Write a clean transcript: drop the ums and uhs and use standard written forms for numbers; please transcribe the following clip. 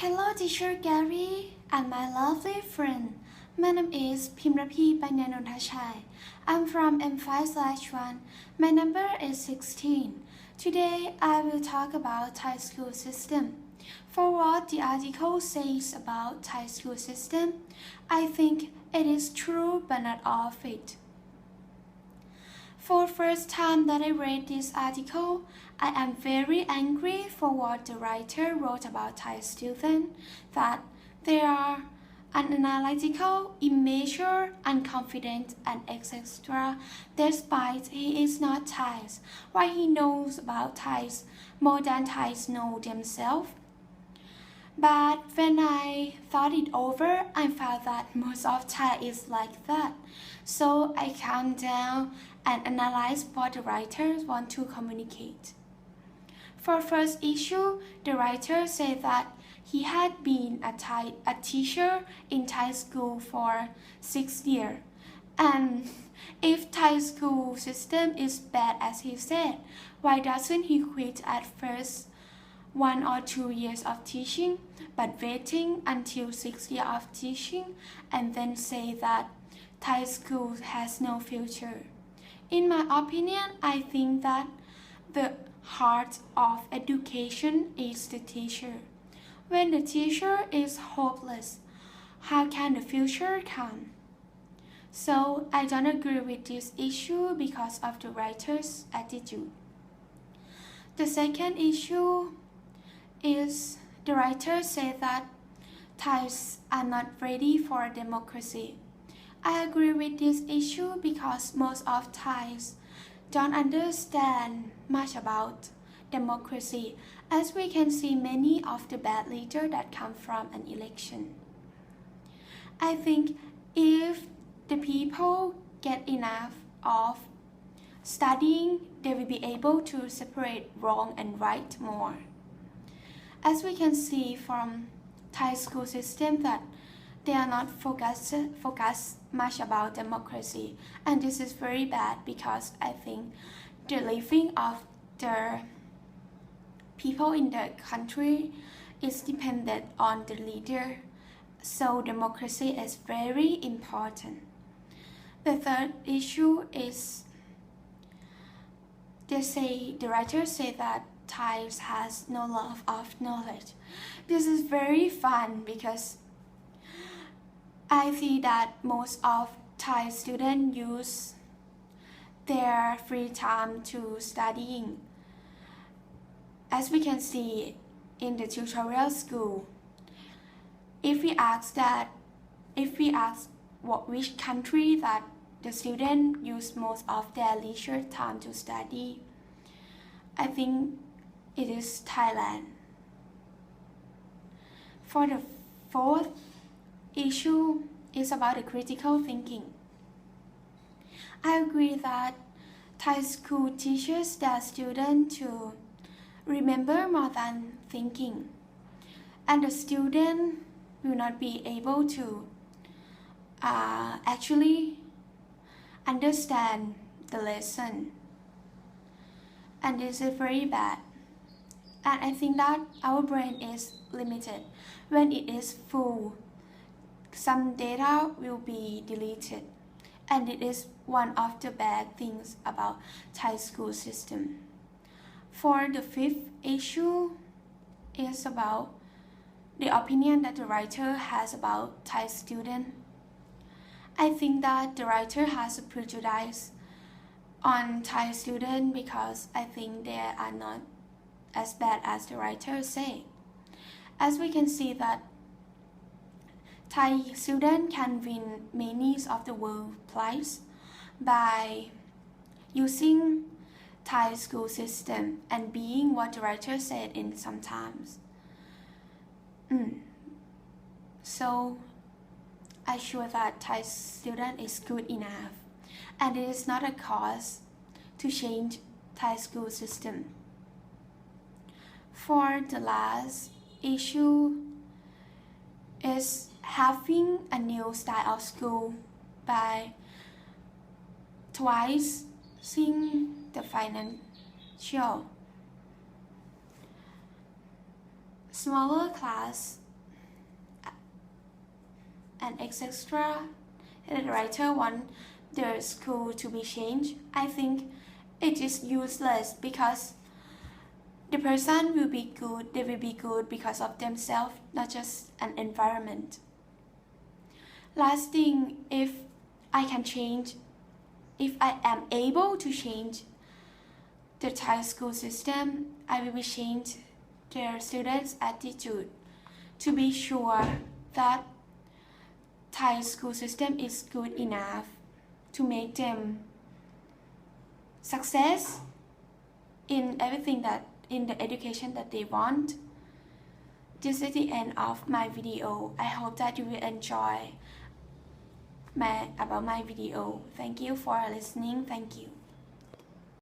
Hello, Teacher Gary and my lovely friend. My name is Pimrapi Panyanonthachai. I'm from M5/1. My number is 16. Today, I will talk about Thai school system. For what the article says about Thai school system, I think it is true but not all of it. For the first time that I read this article, I am very angry for what the writer wrote about Thai students, that they are unanalytical, immature, unconfident, and etc. Despite he is not Thai, why he knows about Thais more than Thais know themselves. But when I thought it over, I found that most of Thai is like that. So I calmed down and analyzed what the writers want to communicate. For first issue, the writer said that he had been a teacher in Thai school for 6 years. And if Thai school system is bad as he said, why doesn't he quit at first 1 or 2 years of teaching, but waiting until 6 years of teaching and then say that Thai school has no future? In my opinion, I think that the heart of education is the teacher. When the teacher is hopeless, how can the future come? So I don't agree with this issue because of the writer's attitude. The second issue is the writer said that Thais are not ready for democracy. I agree with this issue because most of Thais don't understand much about democracy, as we can see many of the bad leaders that come from an election. I think if the people get enough of studying, they will be able to separate wrong and right more. As we can see from Thai school system that they are not focused much about democracy, and this is very bad because I think the living of the people in the country is dependent on the leader, so democracy is very important. The third issue is the writer say that Thais has no love of knowledge. This is very fun because I see that most of Thai students use their free time to studying. As we can see in the tutorial school, if we ask which country that the student use most of their leisure time to study, I think it is Thailand. For the fourth issue is about the critical thinking. I agree that Thai school teaches their students to remember more than thinking, and the student will not be able to actually understand the lesson, and this is very bad. And I think that our brain is limited. When it is full, some data will be deleted, and it is one of the bad things about Thai school system. For the fifth issue is about the opinion that the writer has about Thai student. I think that the writer has a prejudice on Thai student because I think they are not as bad as the writer say. As we can see that Thai students can win many of the world prize by using Thai school system and being what the writer said in sometimes. So I sure that Thai student is good enough, and it is not a cause to change Thai school system. For the last issue is having a new style of school by twice seeing the financial. Smaller class and etc. The writer want their school to be changed. I think it is useless because the person will be good, they will be good because of themselves, not just an environment. Last thing, if I can change, if I am able to change the Thai school system, I will change their students' attitude to be sure that Thai school system is good enough to make them success in everything that in the education that they want. This is the end of my video. I hope that you will enjoy about my video. Thank you for listening. Thank you.